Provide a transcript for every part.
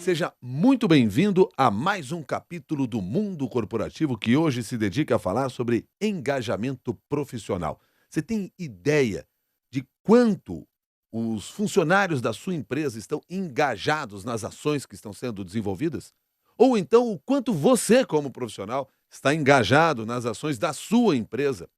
Seja muito bem-vindo a mais um capítulo do Mundo Corporativo que hoje se dedica a falar sobre engajamento profissional. Você tem ideia de quanto os funcionários da sua empresa estão engajados nas ações que estão sendo desenvolvidas? Ou então o quanto você, como profissional, está engajado nas ações da sua empresa?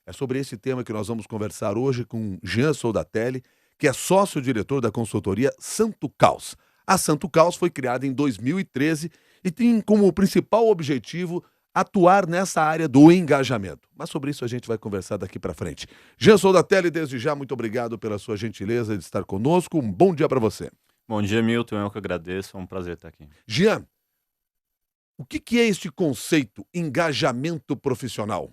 É sobre esse tema que nós vamos conversar hoje com Jean Soldatelli, que é sócio-diretor da consultoria Santo Caos. A Santo Caos foi criada em 2013 e tem como principal objetivo atuar nessa área do engajamento. Mas sobre isso a gente vai conversar daqui para frente. Jean Soldatelli, desde já, muito obrigado pela sua gentileza de estar conosco. Um bom dia para você. Bom dia, Milton. Eu que agradeço. É um prazer estar aqui. Jean, o que é este conceito engajamento profissional?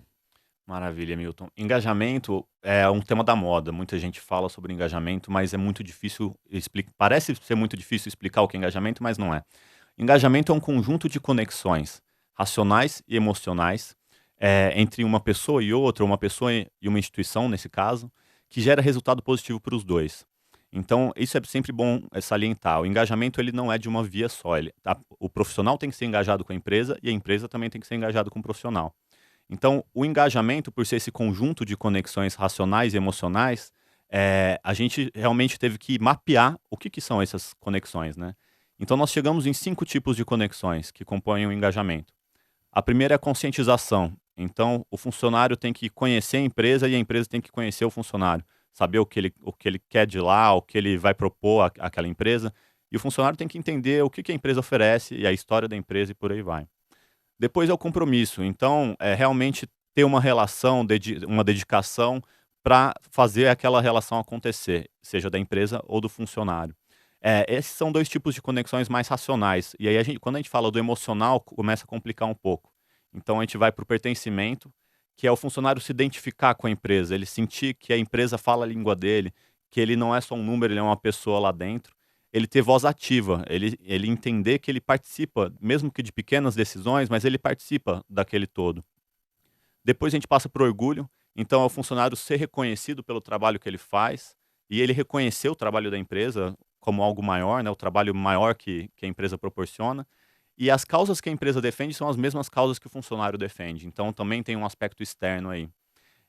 Maravilha, Milton. Engajamento é um tema da moda. Muita gente fala sobre engajamento, mas é muito difícil explicar. Parece ser muito difícil explicar o que é engajamento, mas não é. Engajamento é um conjunto de conexões racionais e emocionais entre uma pessoa e outra, uma pessoa e uma instituição, nesse caso, que gera resultado positivo para os dois. Então, isso é sempre bom salientar. O engajamento ele não é de uma via só. O profissional tem que ser engajado com a empresa e a empresa também tem que ser engajada com o profissional. Então, o engajamento, por ser esse conjunto de conexões racionais e emocionais, a gente realmente teve que mapear o que são essas conexões, né? Então, nós chegamos em 5 tipos de conexões que compõem o engajamento. A primeira é a conscientização. Então, o funcionário tem que conhecer a empresa e a empresa tem que conhecer o funcionário, saber o que ele quer de lá, o que ele vai propor àquela empresa. E o funcionário tem que entender o que a empresa oferece e a história da empresa e por aí vai. Depois é o compromisso. Então, é realmente ter uma relação, uma dedicação para fazer aquela relação acontecer, seja da empresa ou do funcionário. Esses são 2 tipos de conexões mais racionais. E aí, quando a gente fala do emocional, começa a complicar um pouco. Então, a gente vai para o pertencimento, que é o funcionário se identificar com a empresa, ele sentir que a empresa fala a língua dele, que ele não é só um número, ele é uma pessoa lá dentro. Ele ter voz ativa, ele entender que ele participa, mesmo que de pequenas decisões, mas ele participa daquele todo. Depois a gente passa para o orgulho, então é o funcionário ser reconhecido pelo trabalho que ele faz e ele reconhecer o trabalho da empresa como algo maior, né, o trabalho maior que a empresa proporciona. E as causas que a empresa defende são as mesmas causas que o funcionário defende, então também tem um aspecto externo aí.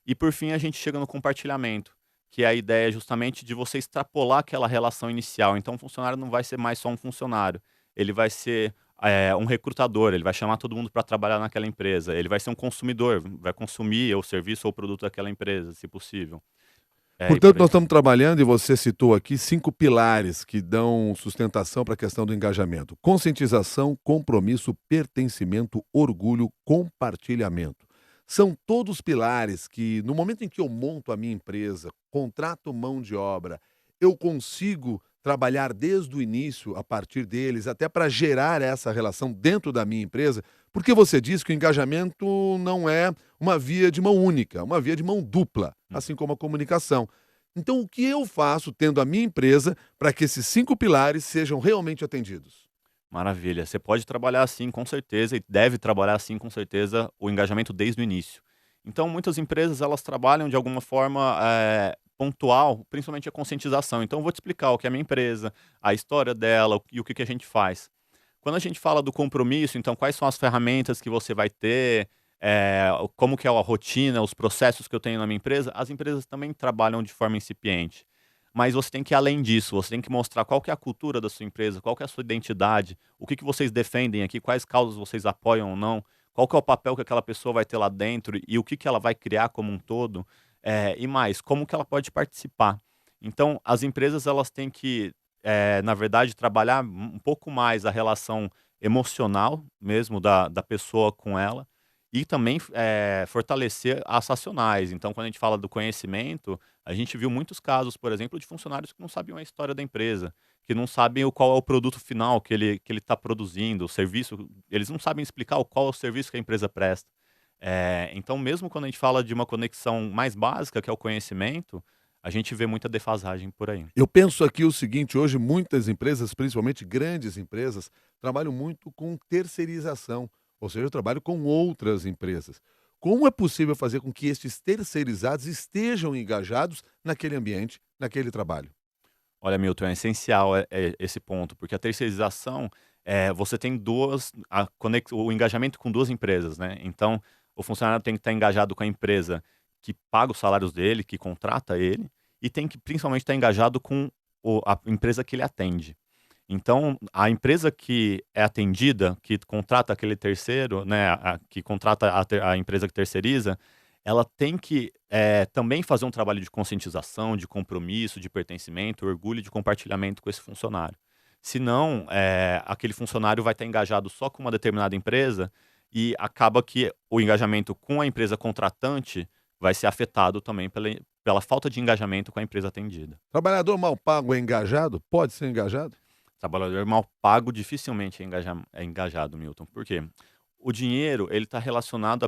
E por fim a gente chega no compartilhamento, que é a ideia justamente de você extrapolar aquela relação inicial. Então o funcionário não vai ser mais só um funcionário, ele vai ser um recrutador, ele vai chamar todo mundo para trabalhar naquela empresa, ele vai ser um consumidor, vai consumir o serviço ou o produto daquela empresa, se possível. E Portanto, por aí nós vai. estamos trabalhando, e você citou aqui, 5 pilares que dão sustentação para a questão do engajamento: conscientização, compromisso, pertencimento, orgulho, compartilhamento. São todos pilares que, no momento em que eu monto a minha empresa, contrato mão de obra, eu consigo trabalhar desde o início a partir deles, até para gerar essa relação dentro da minha empresa, porque você diz que o engajamento não é uma via de mão única, é uma via de mão dupla, assim como a comunicação. Então, o que eu faço tendo a minha empresa para que esses 5 pilares sejam realmente atendidos? Maravilha. Você pode trabalhar assim, com certeza, e deve trabalhar assim, com certeza, o engajamento desde o início. Então, muitas empresas, elas trabalham de alguma forma pontual, principalmente a conscientização. Então, eu vou te explicar o que é a minha empresa, a história dela e o que a gente faz. Quando a gente fala do compromisso, então, quais são as ferramentas que você vai ter, como que é a rotina, os processos que eu tenho na minha empresa, as empresas também trabalham de forma incipiente. Mas você tem que ir além disso, você tem que mostrar qual que é a cultura da sua empresa, qual que é a sua identidade, o que vocês defendem aqui, quais causas vocês apoiam ou não, qual que é o papel que aquela pessoa vai ter lá dentro e o que ela vai criar como um todo, e mais, como que ela pode participar. Então, as empresas elas têm que, na verdade, trabalhar um pouco mais a relação emocional mesmo da pessoa com ela e também fortalecer as racionais. Então, quando a gente fala do conhecimento, a gente viu muitos casos, por exemplo, de funcionários que não sabiam a história da empresa, que não sabem qual é o produto final que ele está produzindo, o serviço, eles não sabem explicar qual é o serviço que a empresa presta. Então, mesmo quando a gente fala de uma conexão mais básica, que é o conhecimento, a gente vê muita defasagem por aí. Eu penso aqui o seguinte: hoje muitas empresas, principalmente grandes empresas, trabalham muito com terceirização, ou seja, eu trabalho com outras empresas. Como é possível fazer com que estes terceirizados estejam engajados naquele ambiente, naquele trabalho? Olha, Milton, é essencial esse ponto, porque a terceirização você tem o engajamento com duas empresas, né? Então, o funcionário tem que estar engajado com a empresa que paga os salários dele, que contrata ele, e tem que principalmente estar engajado com a empresa que ele atende. Então, a empresa que é atendida, que contrata aquele terceiro, né, que contrata a empresa que terceiriza, ela tem que também fazer um trabalho de conscientização, de compromisso, de pertencimento, orgulho e de compartilhamento com esse funcionário. Senão, aquele funcionário vai estar engajado só com uma determinada empresa e acaba que o engajamento com a empresa contratante vai ser afetado também pela falta de engajamento com a empresa atendida. Trabalhador mal pago é engajado? Pode ser engajado? Trabalhador mal pago dificilmente é engajado, Milton. Por quê? O dinheiro, ele está relacionado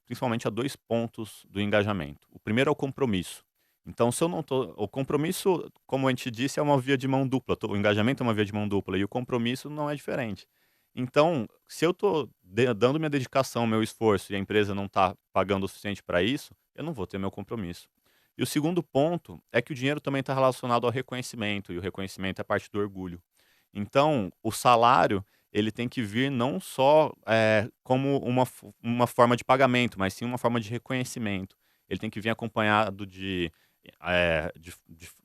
principalmente a 2 pontos do engajamento. O primeiro é o compromisso. Então, se eu não tô o compromisso, como a gente disse, é uma via de mão dupla. O engajamento é uma via de mão dupla e o compromisso não é diferente. Então, se eu estou dando minha dedicação, meu esforço e a empresa não está pagando o suficiente para isso, eu não vou ter meu compromisso. E o segundo ponto é que o dinheiro também está relacionado ao reconhecimento, e o reconhecimento é parte do orgulho. Então, o salário, ele tem que vir não só, como uma forma de pagamento, mas sim uma forma de reconhecimento. Ele tem que vir acompanhado de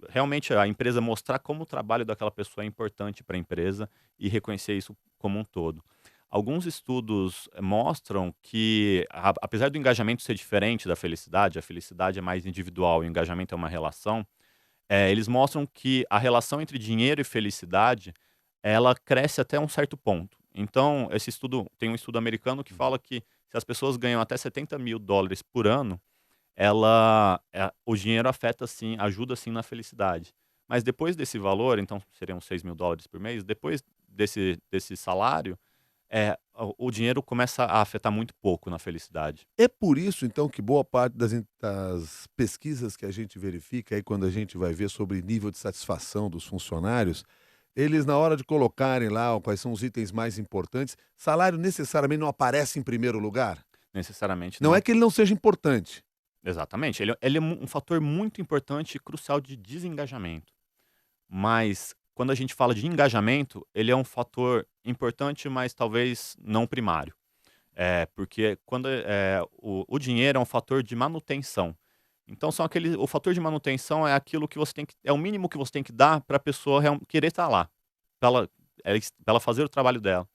realmente a empresa mostrar como o trabalho daquela pessoa é importante para a empresa e reconhecer isso como um todo. Alguns estudos mostram que, apesar do engajamento ser diferente da felicidade, a felicidade é mais individual e o engajamento é uma relação, eles mostram que a relação entre dinheiro e felicidade, ela cresce até um certo ponto. Então, tem um estudo americano que fala que se as pessoas ganham até US$ 70.000 por ano, o dinheiro afeta sim, ajuda sim na felicidade. Mas depois desse valor, então seriam US$ 6.000 por mês, depois desse salário, o dinheiro começa a afetar muito pouco na felicidade. É por isso, então, que boa parte das pesquisas que a gente verifica aí quando a gente vai ver sobre nível de satisfação dos funcionários, eles na hora de colocarem lá quais são os itens mais importantes, salário necessariamente não aparece em primeiro lugar? Necessariamente Não não. é que ele não seja importante. Exatamente. Ele é um fator muito importante e crucial de desengajamento. Mas quando a gente fala de engajamento, ele é um fator importante, mas talvez não primário. Porque o dinheiro é um fator de manutenção. Então o fator de manutenção é aquilo que você tem que é o mínimo que você tem que dar para a pessoa querer estar lá, para ela fazer o trabalho dela.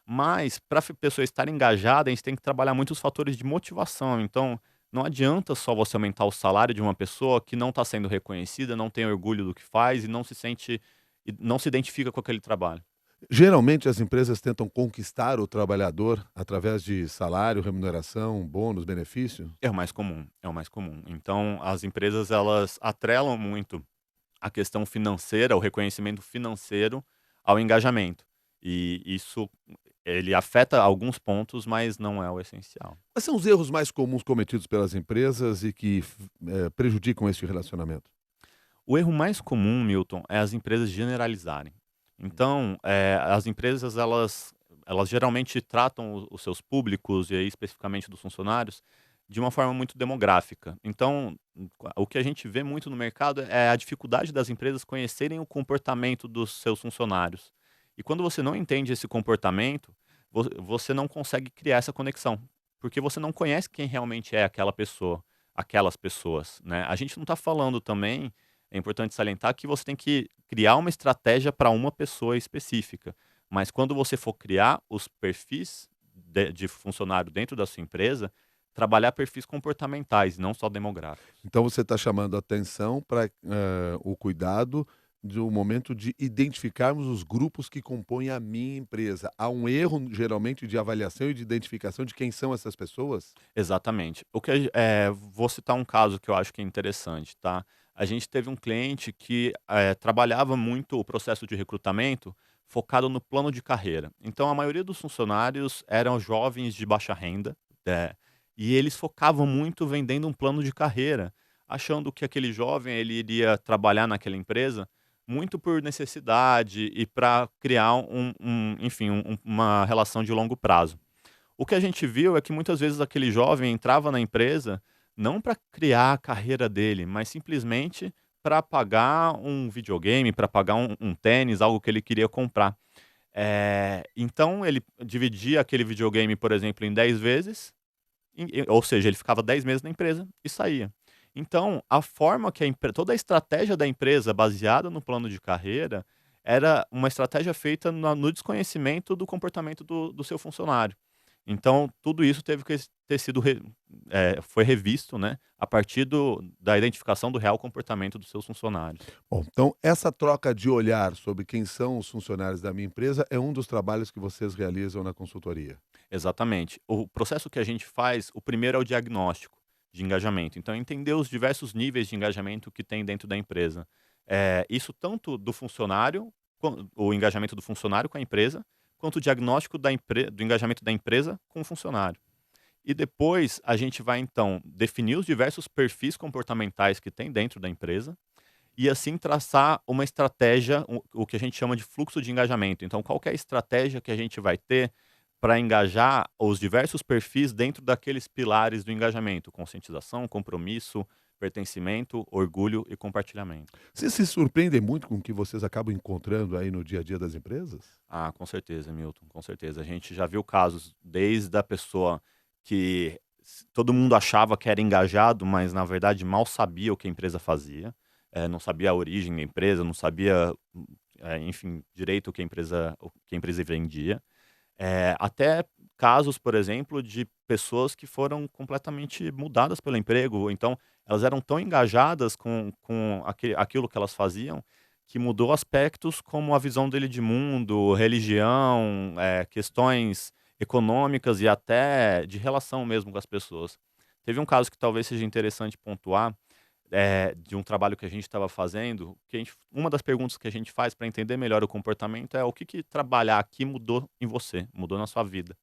Mas para a pessoa estar engajada, a gente tem que trabalhar muito os fatores de motivação. Então, não adianta só você aumentar o salário de uma pessoa que não está sendo reconhecida, não tem orgulho do que faz e não se identifica com aquele trabalho. Geralmente as empresas tentam conquistar o trabalhador através de salário, remuneração, bônus, benefício? É o mais comum, é o mais comum. Então, as empresas elas atrelam muito a questão financeira, o reconhecimento financeiro ao engajamento. E isso ele afeta alguns pontos, mas não é o essencial. Quais são os erros mais comuns cometidos pelas empresas e que prejudicam esse relacionamento? O erro mais comum, Milton, é as empresas generalizarem. Então, as empresas elas geralmente tratam os seus públicos, e aí especificamente dos funcionários, de uma forma muito demográfica. Então, o que a gente vê muito no mercado é a dificuldade das empresas conhecerem o comportamento dos seus funcionários. E quando você não entende esse comportamento, você não consegue criar essa conexão, porque você não conhece quem realmente é aquela pessoa, aquelas pessoas, né? A gente não está falando também, é importante salientar que você tem que criar uma estratégia para uma pessoa específica. Mas quando você for criar os perfis de funcionário dentro da sua empresa, trabalhar perfis comportamentais, não só demográficos. Então você está chamando a atenção para o cuidado do momento de identificarmos os grupos que compõem a minha empresa. Há um erro, geralmente, de avaliação e de identificação de quem são essas pessoas? Exatamente. Vou citar um caso que eu acho que é interessante, tá? A gente teve um cliente que trabalhava muito o processo de recrutamento focado no plano de carreira. Então, a maioria dos funcionários eram jovens de baixa renda, é, e eles focavam muito vendendo um plano de carreira, achando que aquele jovem ele iria trabalhar naquela empresa muito por necessidade e para criar enfim, uma relação de longo prazo. O que a gente viu é que muitas vezes aquele jovem entrava na empresa não para criar a carreira dele, mas simplesmente para pagar um videogame, para pagar um tênis, algo que ele queria comprar. Então ele dividia aquele videogame, por exemplo, em 10 vezes, ou seja, ele ficava 10 meses na empresa e saía. Então, a forma que toda a estratégia da empresa baseada no plano de carreira era uma estratégia feita no desconhecimento do comportamento do seu funcionário. Então, tudo isso teve que ter sido foi revisto, né, a partir da identificação do real comportamento dos seus funcionários. Bom, então essa troca de olhar sobre quem são os funcionários da minha empresa é um dos trabalhos que vocês realizam na consultoria. Exatamente. O processo que a gente faz, o primeiro é o diagnóstico de engajamento. Então, entender os diversos níveis de engajamento que tem dentro da empresa. Isso tanto do funcionário, o engajamento do funcionário com a empresa, quanto o diagnóstico do engajamento da empresa com o funcionário. E depois a gente vai, então, definir os diversos perfis comportamentais que tem dentro da empresa e, assim, traçar uma estratégia, o que a gente chama de fluxo de engajamento. Então, qual que é a estratégia que a gente vai ter para engajar os diversos perfis dentro daqueles pilares do engajamento: conscientização, compromisso, pertencimento, orgulho e compartilhamento. Vocês se surpreendem muito com o que vocês acabam encontrando aí no dia a dia das empresas? Ah, com certeza, Milton, com certeza. A gente já viu casos desde a pessoa que todo mundo achava que era engajado, mas na verdade mal sabia o que a empresa fazia, não sabia a origem da empresa, não sabia, enfim, direito o que a empresa vendia. Até casos, por exemplo, de pessoas que foram completamente mudadas pelo emprego, ou então elas eram tão engajadas com aquilo que elas faziam, que mudou aspectos como a visão dele de mundo, religião, questões econômicas e até de relação mesmo com as pessoas. Teve um caso que talvez seja interessante pontuar, de um trabalho que a gente estava fazendo, uma das perguntas que a gente faz para entender melhor o comportamento é: o que trabalhar aqui mudou em você, mudou na sua vida?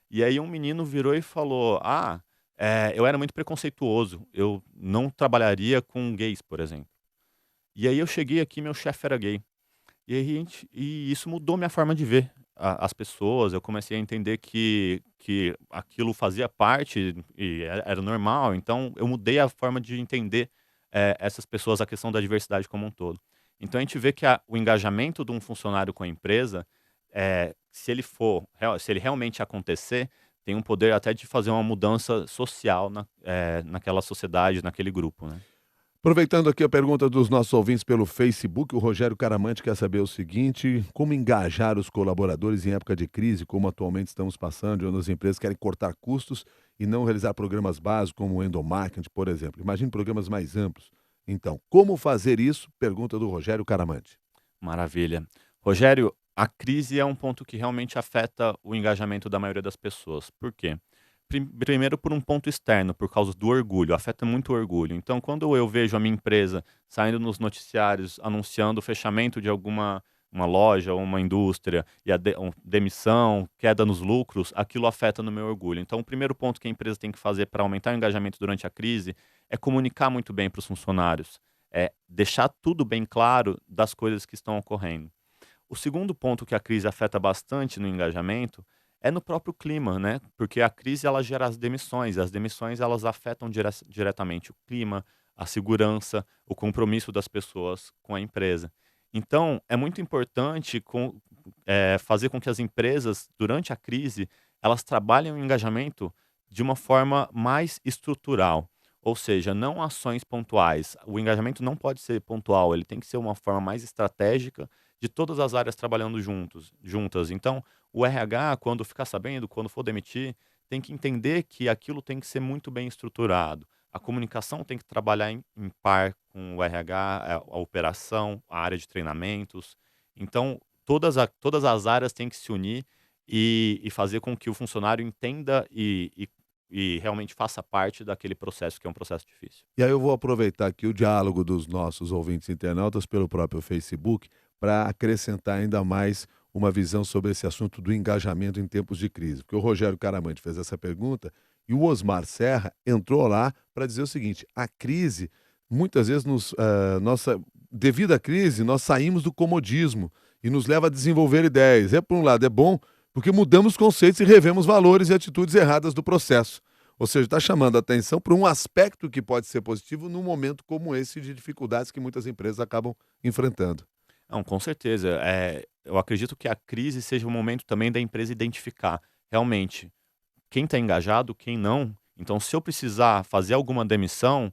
E aí um menino virou e falou: eu era muito preconceituoso, eu não trabalharia com gays, por exemplo. E aí eu cheguei aqui, meu chefe era gay. E isso mudou minha forma de ver as pessoas. Eu comecei a entender que aquilo fazia parte e era normal. Então eu mudei a forma de entender essas pessoas, a questão da diversidade como um todo. Então a gente vê que o engajamento de um funcionário com a empresa, se ele realmente acontecer, tem um poder até de fazer uma mudança social naquela sociedade, naquele grupo, né? Aproveitando aqui a pergunta dos nossos ouvintes pelo Facebook, o Rogério Caramante quer saber o seguinte: como engajar os colaboradores em época de crise, como atualmente estamos passando, onde as empresas querem cortar custos e não realizar programas básicos como o endomarketing, por exemplo. Imagine programas mais amplos. Então, como fazer isso? Pergunta do Rogério Caramante. Maravilha. Rogério, a crise é um ponto que realmente afeta o engajamento da maioria das pessoas. Por quê? Primeiro, por um ponto externo, por causa do orgulho, afeta muito o orgulho. Então, quando eu vejo a minha empresa saindo nos noticiários anunciando o fechamento de uma loja ou uma indústria e demissão, queda nos lucros, aquilo afeta no meu orgulho. Então, o primeiro ponto que a empresa tem que fazer para aumentar o engajamento durante a crise é comunicar muito bem para os funcionários, é deixar tudo bem claro das coisas que estão ocorrendo. O segundo ponto que a crise afeta bastante no engajamento é no próprio clima, né? Porque a crise ela gera as demissões, e as demissões elas afetam diretamente o clima, a segurança, o compromisso das pessoas com a empresa. Então, é muito importante fazer com que as empresas, durante a crise, elas trabalhem o engajamento de uma forma mais estrutural. Ou seja, não ações pontuais. O engajamento não pode ser pontual, ele tem que ser uma forma mais estratégica de todas as áreas trabalhando juntas. Então, o RH, quando ficar sabendo, quando for demitir, tem que entender que aquilo tem que ser muito bem estruturado. A comunicação tem que trabalhar em par com o RH, a operação, a área de treinamentos. Então, todas as áreas têm que se unir e fazer com que o funcionário entenda e realmente faça parte daquele processo que é um processo difícil. E aí eu vou aproveitar aqui o diálogo dos nossos ouvintes internautas pelo próprio Facebook para acrescentar ainda mais uma visão sobre esse assunto do engajamento em tempos de crise. Porque o Rogério Caramante fez essa pergunta e o Osmar Serra entrou lá para dizer o seguinte: a crise, muitas vezes, devido à crise, nós saímos do comodismo e nos leva a desenvolver ideias. Por um lado, é bom porque mudamos conceitos e revemos valores e atitudes erradas do processo. Ou seja, está chamando a atenção para um aspecto que pode ser positivo num momento como esse de dificuldades que muitas empresas acabam enfrentando. Não, com certeza. eu acredito que a crise seja o momento também da empresa identificar realmente quem está engajado, quem não. Então, se eu precisar fazer alguma demissão,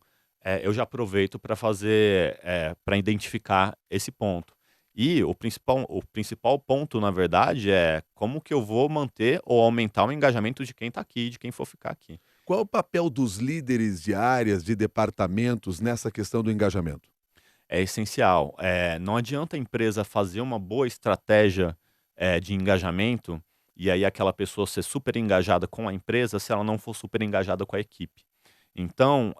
eu já aproveito para fazer, para identificar esse ponto. E o principal ponto, na verdade, é como que eu vou manter ou aumentar o engajamento de quem está aqui, de quem for ficar aqui. Qual é o papel dos líderes de áreas, de departamentos nessa questão do engajamento? É essencial. Não adianta a empresa fazer uma boa estratégia, de engajamento, e aí aquela pessoa ser super engajada com a empresa, se ela não for super engajada com a equipe. Então,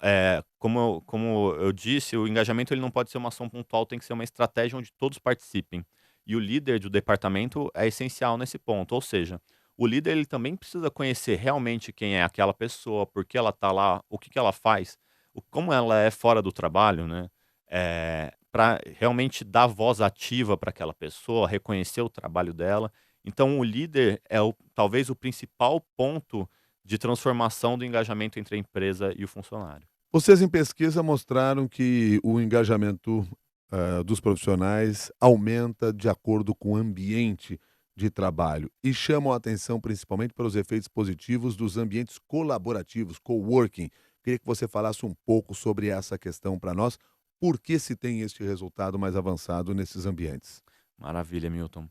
como eu disse, o engajamento ele não pode ser uma ação pontual, tem que ser uma estratégia onde todos participem. E o líder do departamento é essencial nesse ponto, ou seja, o líder ele também precisa conhecer realmente quem é aquela pessoa, por que ela está lá, o que que ela faz, como ela é fora do trabalho, né? Para realmente dar voz ativa para aquela pessoa, reconhecer o trabalho dela. Então, o líder é talvez o principal ponto de transformação do engajamento entre a empresa e o funcionário. Vocês em pesquisa mostraram que o engajamento, dos profissionais aumenta de acordo com o ambiente de trabalho e chamam a atenção principalmente para os efeitos positivos dos ambientes colaborativos, coworking. Queria que você falasse um pouco sobre essa questão para nós. Por que se tem este resultado mais avançado nesses ambientes? Maravilha, Milton.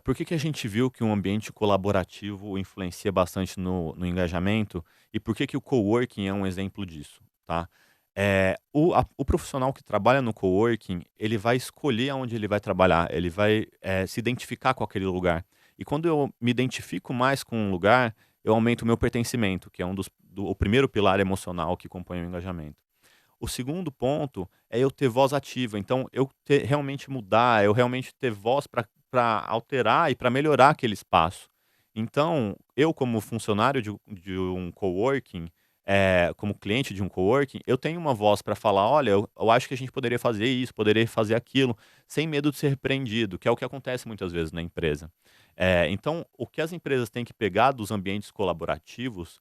Por que que a gente viu que um ambiente colaborativo influencia bastante no engajamento e por que que o coworking é um exemplo disso, tá? O profissional que trabalha no coworking, ele vai escolher aonde ele vai trabalhar, ele vai, se identificar com aquele lugar. E quando eu me identifico mais com um lugar, eu aumento o meu pertencimento, que é o primeiro pilar emocional que compõe o engajamento. O segundo ponto é eu ter voz ativa, então realmente mudar, eu realmente ter voz para alterar e para melhorar aquele espaço. Então, eu como funcionário de um coworking, como cliente de um coworking, eu tenho uma voz para falar: "Olha, eu acho que a gente poderia fazer isso, poderia fazer aquilo", sem medo de ser repreendido, que é o que acontece muitas vezes na empresa. Então, o que as empresas têm que pegar dos ambientes colaborativos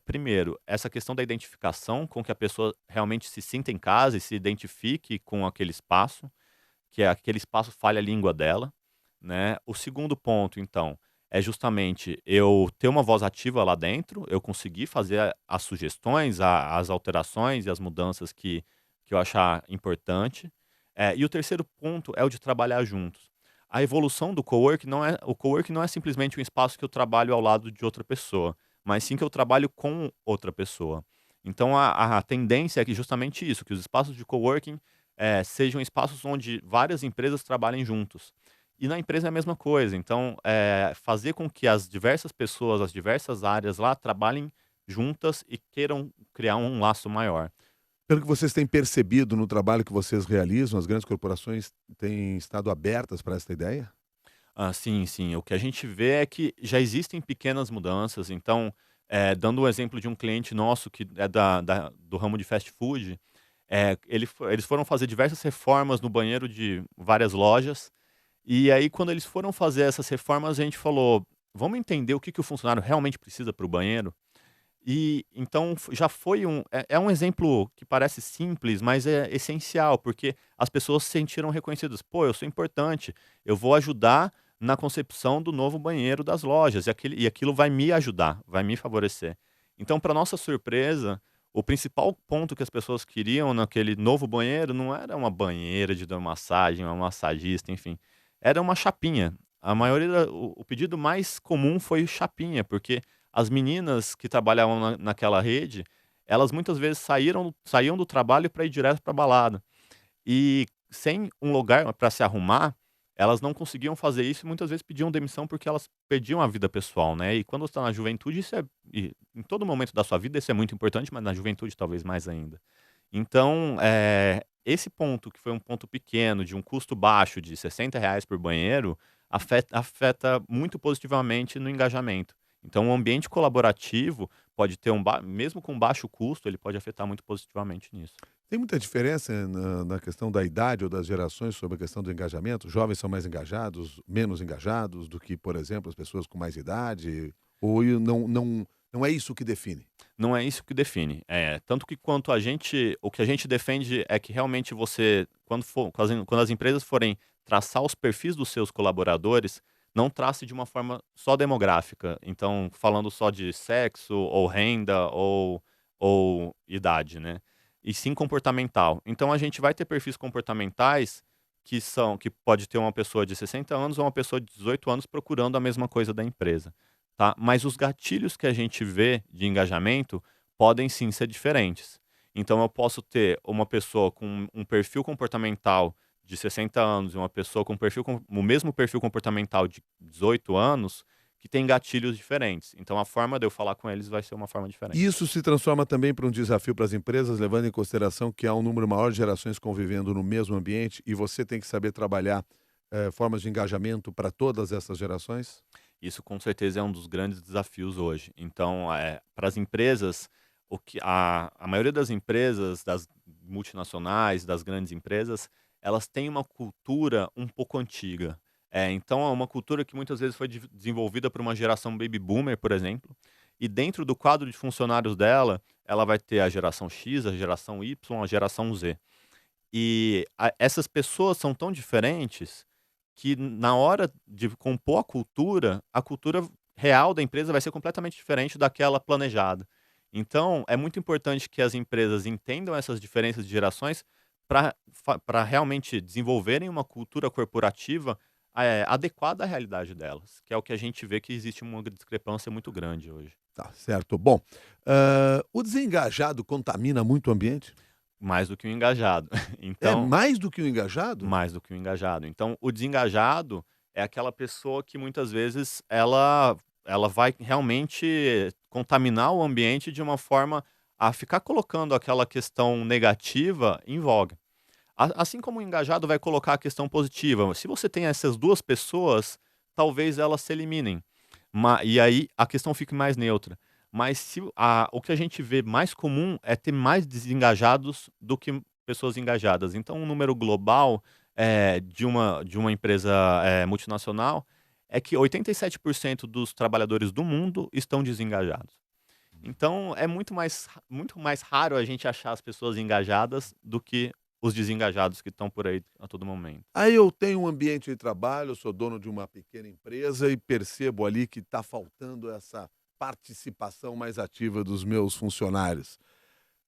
primeiro, essa questão da identificação com que a pessoa realmente se sinta em casa e se identifique com aquele espaço, que é aquele espaço fale a língua dela, né. O segundo ponto, então, é justamente eu ter uma voz ativa lá dentro, eu conseguir fazer as sugestões, as alterações e as mudanças que eu achar importante. E o terceiro ponto é o de trabalhar juntos. A evolução do cowork não é simplesmente um espaço que eu trabalho ao lado de outra pessoa, mas sim que eu trabalho com outra pessoa. Então a tendência é que justamente isso, que os espaços de coworking, sejam espaços onde várias empresas trabalhem juntos. E na empresa é a mesma coisa, então, fazer com que as diversas pessoas, as diversas áreas lá trabalhem juntas e queiram criar um laço maior. Pelo que vocês têm percebido no trabalho que vocês realizam, as grandes corporações têm estado abertas para esta ideia? Ah, sim, sim. O que a gente vê é que já existem pequenas mudanças. Então, dando um exemplo de um cliente nosso que é do ramo de fast food, eles foram fazer diversas reformas no banheiro de várias lojas. E aí, quando eles foram fazer essas reformas, a gente falou: vamos entender o que, que o funcionário realmente precisa para o banheiro. E então já foi é um exemplo que parece simples, mas é essencial, porque as pessoas se sentiram reconhecidas. Pô, eu sou importante, eu vou ajudar na concepção do novo banheiro das lojas, e aquilo vai me ajudar, vai me favorecer. Então, para nossa surpresa, o principal ponto que as pessoas queriam naquele novo banheiro não era uma banheira de hidromassagem, uma massagista, enfim, era uma chapinha. A maioria o pedido mais comum foi chapinha, porque as meninas que trabalhavam naquela rede, elas muitas vezes saíam do trabalho para ir direto pra balada. E sem um lugar para se arrumar, elas não conseguiam fazer isso e muitas vezes pediam demissão, porque elas perdiam a vida pessoal, né. E quando você tá na juventude, em todo momento da sua vida isso é muito importante, mas na juventude talvez mais ainda. Então, esse ponto, que foi um ponto pequeno, de um custo baixo de R$ 60 por banheiro, afeta muito positivamente no engajamento. Então, o ambiente colaborativo pode ter mesmo com baixo custo, ele pode afetar muito positivamente nisso. Tem muita diferença na questão da idade ou das gerações sobre a questão do engajamento? Os jovens são mais engajados, menos engajados do que, por exemplo, as pessoas com mais idade? Ou Não é isso que define. Não é isso que define. Tanto que quanto a gente o que a gente defende é que realmente você, quando as empresas forem traçar os perfis dos seus colaboradores, não trace de uma forma só demográfica, então falando só de sexo ou renda ou idade, né, e sim comportamental. Então a gente vai ter perfis comportamentais que pode ter uma pessoa de 60 anos ou uma pessoa de 18 anos procurando a mesma coisa da empresa. Tá? Mas os gatilhos que a gente vê de engajamento podem sim ser diferentes. Então eu posso ter uma pessoa com um perfil comportamental de 60 anos e uma pessoa com o mesmo perfil comportamental de 18 anos que tem gatilhos diferentes. Então a forma de eu falar com eles vai ser uma forma diferente. Isso se transforma também para um desafio para as empresas, levando em consideração que há um número maior de gerações convivendo no mesmo ambiente e você tem que saber trabalhar formas de engajamento para todas essas gerações? Isso com certeza é um dos grandes desafios hoje. Então, para as empresas, a maioria das empresas, das multinacionais, das grandes empresas, elas têm uma cultura um pouco antiga. Então, é uma cultura que muitas vezes foi desenvolvida por uma geração baby boomer, por exemplo, e dentro do quadro de funcionários dela, ela vai ter a geração X, a geração Y, a geração Z. E essas pessoas são tão diferentes que na hora de compor a cultura real da empresa vai ser completamente diferente daquela planejada. Então, é muito importante que as empresas entendam essas diferenças de gerações para realmente desenvolverem uma cultura corporativa adequada à realidade delas, que é o que a gente vê que existe uma discrepância muito grande hoje. Tá certo. Bom, o desengajado contamina muito o ambiente? Mais do que o engajado. É Então, mais do que o engajado? mais do que o engajado. Então, o desengajado é aquela pessoa que muitas vezes ela vai realmente contaminar o ambiente de uma forma a ficar colocando aquela questão negativa em voga. Assim como o engajado vai colocar a questão positiva. Se você tem essas 2 pessoas, talvez elas se eliminem. E aí a questão fique mais neutra. Mas o que a gente vê mais comum é ter mais desengajados do que pessoas engajadas. Então, um número global de uma empresa multinacional é que 87% dos trabalhadores do mundo estão desengajados. Então, é muito mais raro a gente achar as pessoas engajadas do que os desengajados que estão por aí a todo momento. Aí eu tenho um ambiente de trabalho, eu sou dono de uma pequena empresa e percebo ali que está faltando essa participação mais ativa dos meus funcionários.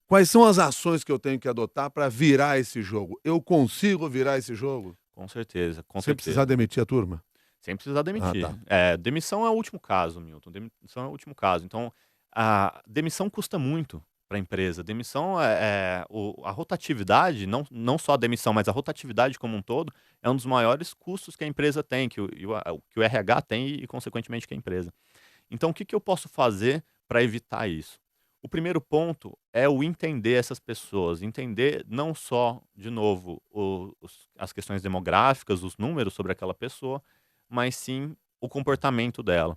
Quais são as ações que eu tenho que adotar para virar esse jogo? Eu consigo virar esse jogo? Com certeza, com Sem precisar certeza. demitir a turma? Sem precisar Ah, demitir. tá. Demissão é o último caso, Milton. Demissão é o último caso. Então, a demissão custa muito para a empresa. Demissão a rotatividade, não só a demissão, mas a rotatividade como um todo, é um dos maiores custos que a empresa tem, que o RH tem e, consequentemente, que a empresa. Então, o que eu posso fazer para evitar isso? O primeiro ponto é o entender essas pessoas, entender não só, de novo, as questões demográficas, os números sobre aquela pessoa, mas sim o comportamento dela.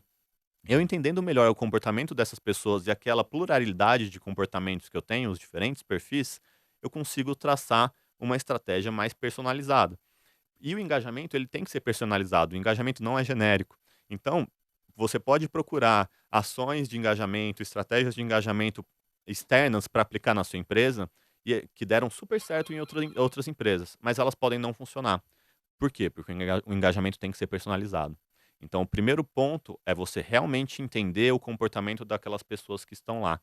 Eu entendendo melhor o comportamento dessas pessoas e aquela pluralidade de comportamentos que eu tenho, os diferentes perfis, eu consigo traçar uma estratégia mais personalizada. E o engajamento, ele tem que ser personalizado. O engajamento não é genérico. Então, você pode procurar ações de engajamento, estratégias de engajamento externas para aplicar na sua empresa que deram super certo em outras empresas, mas elas podem não funcionar. Por quê? Porque o engajamento tem que ser personalizado. Então, o primeiro ponto é você realmente entender o comportamento daquelas pessoas que estão lá,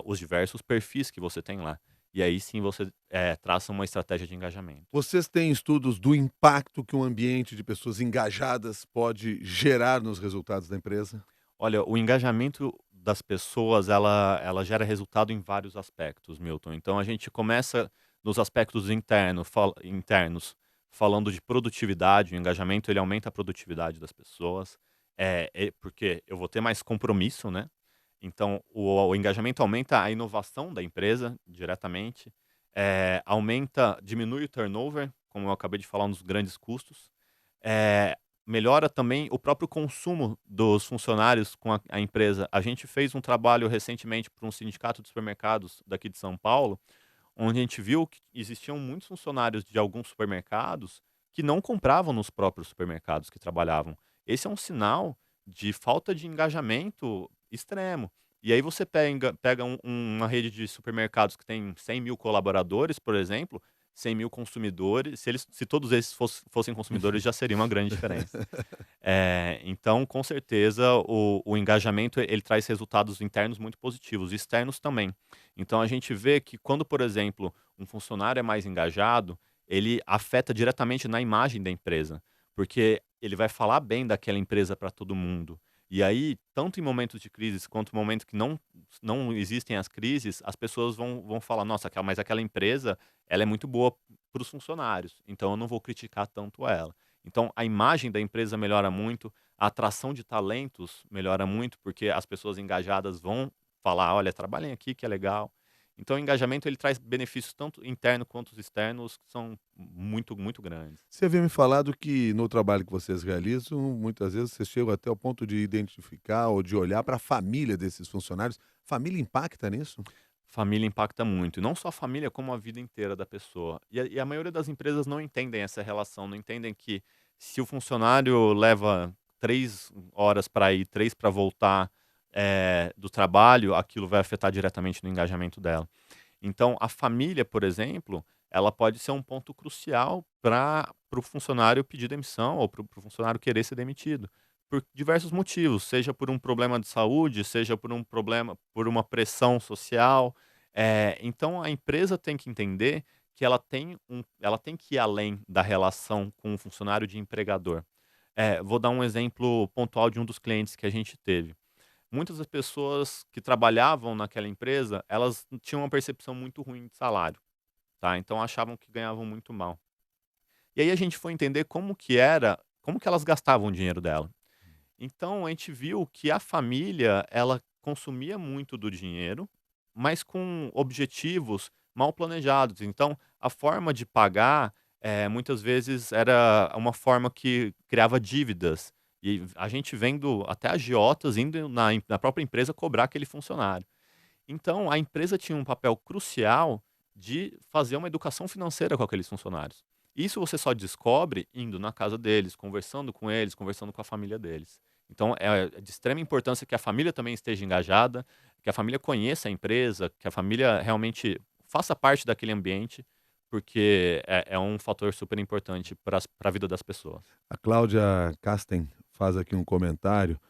os diversos perfis que você tem lá. E aí sim você traça uma estratégia de engajamento. Vocês têm estudos do impacto que um ambiente de pessoas engajadas pode gerar nos resultados da empresa? Olha, o engajamento das pessoas, ela gera resultado em vários aspectos, Milton. Então a gente começa nos aspectos internos, falando de produtividade. O engajamento, ele aumenta a produtividade das pessoas, porque eu vou ter mais compromisso, né? Então o engajamento aumenta a inovação da empresa diretamente, diminui o turnover, como eu acabei de falar, um dos grandes custos. Eh, Melhora também o próprio consumo dos funcionários com a empresa. A gente fez um trabalho recentemente para um sindicato de supermercados daqui de São Paulo, onde a gente viu que existiam muitos funcionários de alguns supermercados que não compravam nos próprios supermercados que trabalhavam. Esse é um sinal de falta de engajamento extremo. E aí você pega uma rede de supermercados que tem 100.000 colaboradores, por exemplo, 100.000 consumidores, se todos esses fossem consumidores, já seria uma grande diferença. Então, com certeza, o engajamento ele traz resultados internos muito positivos, externos também. Então, a gente vê que quando, por exemplo, um funcionário é mais engajado, ele afeta diretamente na imagem da empresa, porque ele vai falar bem daquela empresa para todo mundo. E aí, tanto em momentos de crise quanto em momentos que não existem as crises, as pessoas vão falar: nossa, mas aquela empresa ela é muito boa para os funcionários, então eu não vou criticar tanto ela. Então, a imagem da empresa melhora muito, a atração de talentos melhora muito, porque as pessoas engajadas vão falar: olha, trabalhem aqui que é legal. Então, o engajamento ele traz benefícios tanto internos quanto externos que são muito, muito grandes. Você havia me falado que no trabalho que vocês realizam, muitas vezes vocês chegam até o ponto de identificar ou de olhar para a família desses funcionários. Família impacta nisso? Família impacta muito, e não só a família, como a vida inteira da pessoa. E a maioria das empresas não entendem essa relação, não entendem que se o funcionário leva 3 horas para ir, 3 para voltar, do trabalho, aquilo vai afetar diretamente no engajamento dela. Então, a família, por exemplo, ela pode ser um ponto crucial para o funcionário pedir demissão ou para o funcionário querer ser demitido, por diversos motivos, seja por um problema de saúde, seja por um problema, por uma pressão social. Então, a empresa tem que entender que ela tem que ir além da relação com o funcionário de empregador. Vou dar um exemplo pontual de um dos clientes que a gente teve. Muitas das pessoas que trabalhavam naquela empresa, elas tinham uma percepção muito ruim de salário, tá, então achavam que ganhavam muito mal. E aí a gente foi entender como que elas gastavam o dinheiro dela. Então a gente viu que a família, ela consumia muito do dinheiro, mas com objetivos mal planejados. Então a forma de pagar, muitas vezes era uma forma que criava dívidas. E a gente vendo até agiotas indo na própria empresa cobrar aquele funcionário. Então a empresa tinha um papel crucial de fazer uma educação financeira com aqueles funcionários. Isso você só descobre indo na casa deles, conversando com a família deles. Então é de extrema importância que a família também esteja engajada, que a família conheça a empresa, que a família realmente faça parte daquele ambiente, porque é um fator super importante para a vida das pessoas. A Cláudia Casten faz aqui um comentário,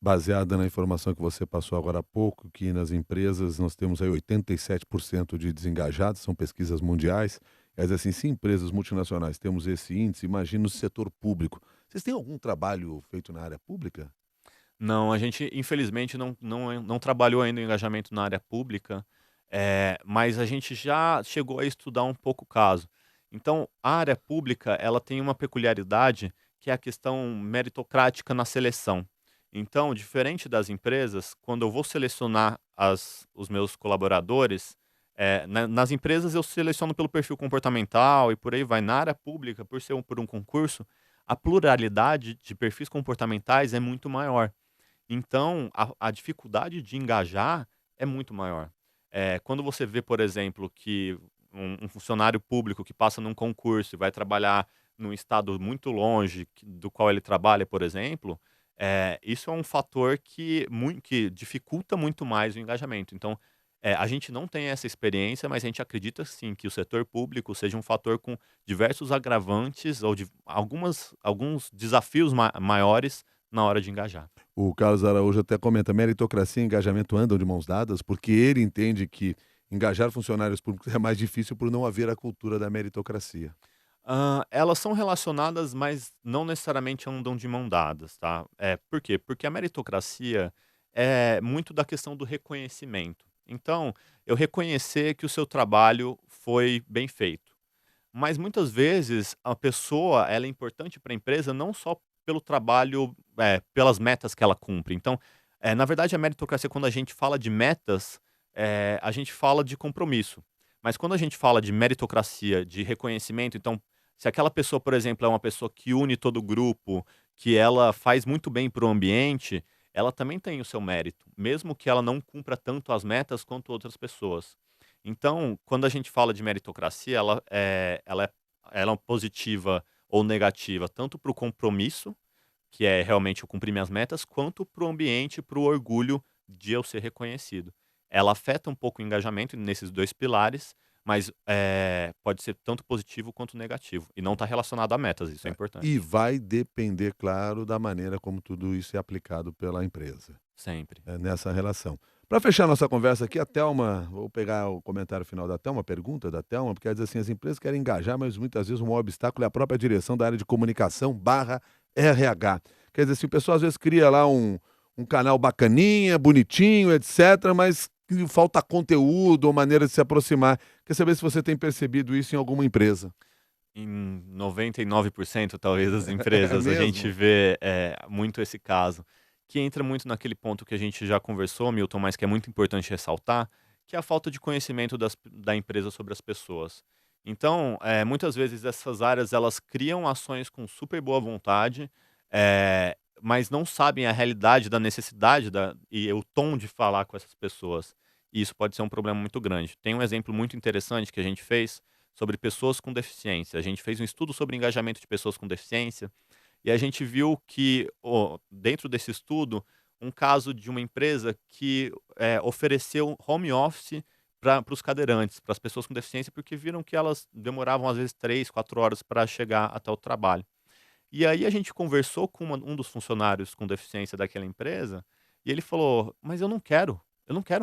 baseada na informação que você passou agora há pouco, que nas empresas nós temos aí 87% de desengajados, são pesquisas mundiais. Mas assim, se empresas multinacionais temos esse índice, imagina no setor público. Vocês têm algum trabalho feito na área pública? Não, a gente infelizmente não trabalhou ainda o engajamento na área pública, mas a gente já chegou a estudar um pouco o caso. Então, a área pública, ela tem uma peculiaridade, que é a questão meritocrática na seleção. Então, diferente das empresas, quando eu vou selecionar os meus colaboradores, nas empresas eu seleciono pelo perfil comportamental e por aí vai. Na área pública, por um concurso, a pluralidade de perfis comportamentais é muito maior. Então, a dificuldade de engajar é muito maior. Quando você vê, por exemplo, que um funcionário público que passa num concurso e vai trabalhar num estado muito longe do qual ele trabalha, por exemplo, isso é um fator que dificulta muito mais o engajamento. Então, a gente não tem essa experiência, mas a gente acredita sim que o setor público seja um fator com diversos agravantes ou alguns desafios maiores na hora de engajar. O Carlos Araújo até comenta: meritocracia e engajamento andam de mãos dadas, porque ele entende que engajar funcionários públicos é mais difícil por não haver a cultura da meritocracia. Elas são relacionadas, mas não necessariamente andam de mão dadas, tá? Por quê? Porque a meritocracia é muito da questão do reconhecimento. Então, eu reconhecer que o seu trabalho foi bem feito. Mas muitas vezes a pessoa, ela é importante para a empresa não só pelo trabalho, pelas metas que ela cumpre. Então, na verdade, a meritocracia, quando a gente fala de metas, a gente fala de compromisso. Mas quando a gente fala de meritocracia, de reconhecimento, então, se aquela pessoa, por exemplo, é uma pessoa que une todo o grupo, que ela faz muito bem para o ambiente, ela também tem o seu mérito, mesmo que ela não cumpra tanto as metas quanto outras pessoas. Então, quando a gente fala de meritocracia, ela é positiva ou negativa, tanto para o compromisso, que é realmente eu cumprir minhas metas, quanto para o ambiente, para o orgulho de eu ser reconhecido. Ela afeta um pouco o engajamento nesses 2 pilares, mas, pode ser tanto positivo quanto negativo, e não está relacionado a metas, isso é E importante. vai depender, claro, da maneira como tudo isso é aplicado pela empresa, Sempre. nessa relação. Para fechar nossa conversa aqui, a Thelma, vou pegar o comentário final da Thelma, a pergunta da Thelma, porque ela diz assim: as empresas querem engajar, mas muitas vezes o maior obstáculo é a própria direção da área de comunicação barra RH. Quer dizer, assim, o pessoal às vezes cria lá um canal bacaninha, bonitinho, etc., mas que falta conteúdo ou maneira de se aproximar. Quer saber se você tem percebido isso em alguma empresa? Em 99% talvez das É empresas a gente mesmo? vê, muito esse caso, que entra muito naquele ponto que a gente já conversou, Milton, mas que é muito importante ressaltar, que é a falta de conhecimento da empresa sobre as pessoas. Então, muitas vezes essas áreas elas criam ações com super boa vontade, mas não sabem a realidade da necessidade e o tom de falar com essas pessoas. E isso pode ser um problema muito grande. Tem um exemplo muito interessante que a gente fez sobre pessoas com deficiência. A gente fez um estudo sobre engajamento de pessoas com deficiência e a gente viu que, dentro desse estudo, um caso de uma empresa que ofereceu home office para os cadeirantes, para as pessoas com deficiência, porque viram que elas demoravam às vezes 3, 4 horas para chegar até o trabalho. E aí a gente conversou com um dos funcionários com deficiência daquela empresa, e ele falou: "Mas eu não quero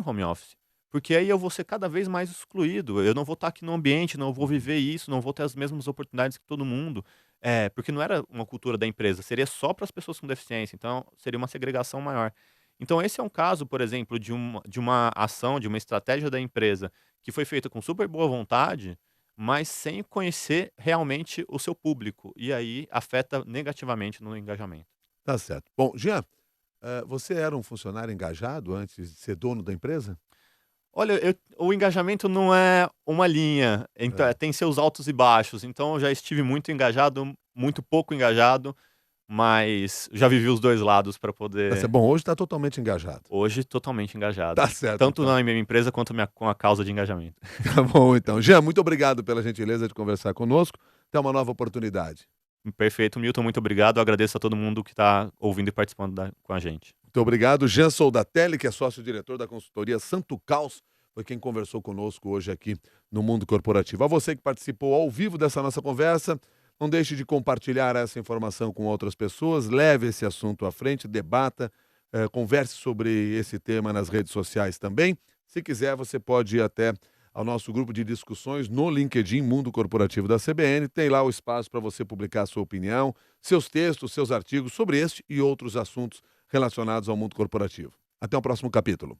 home office, porque aí eu vou ser cada vez mais excluído, eu não vou estar aqui no ambiente, não vou Uhum. viver isso, não vou ter as mesmas oportunidades que todo mundo". Porque não era uma cultura da empresa, seria só para as pessoas com deficiência, então seria uma segregação maior. Então esse é um caso, por exemplo, de uma ação, de uma estratégia da empresa que foi feita com super boa vontade, mas sem conhecer realmente o seu público, e aí afeta negativamente no engajamento. Tá certo. Bom, Jean, você era um funcionário engajado antes de ser dono da empresa? Olha, o engajamento não é uma linha, então, É. tem seus altos e baixos, então eu já estive muito engajado, muito pouco engajado, mas já vivi os 2 lados para Tá certo. poder Bom, hoje está totalmente engajado. hoje totalmente engajado, Tá certo, tanto então. na minha empresa quanto com a causa de engajamento. Tá bom, então. Jean, muito obrigado pela gentileza de conversar conosco. Até uma nova oportunidade. Perfeito, Milton, muito obrigado, eu agradeço a todo mundo que está ouvindo e participando com a gente. Muito obrigado. Jean Soldatelli, que é sócio-diretor da consultoria Santo Caos, foi quem conversou conosco hoje aqui no Mundo Corporativo. A você que participou ao vivo dessa nossa conversa, não deixe de compartilhar essa informação com outras pessoas, leve esse assunto à frente, debata, converse sobre esse tema nas redes sociais também. Se quiser, você pode ir até ao nosso grupo de discussões no LinkedIn Mundo Corporativo da CBN. Tem lá o espaço para você publicar a sua opinião, seus textos, seus artigos sobre este e outros assuntos relacionados ao mundo corporativo. Até o próximo capítulo.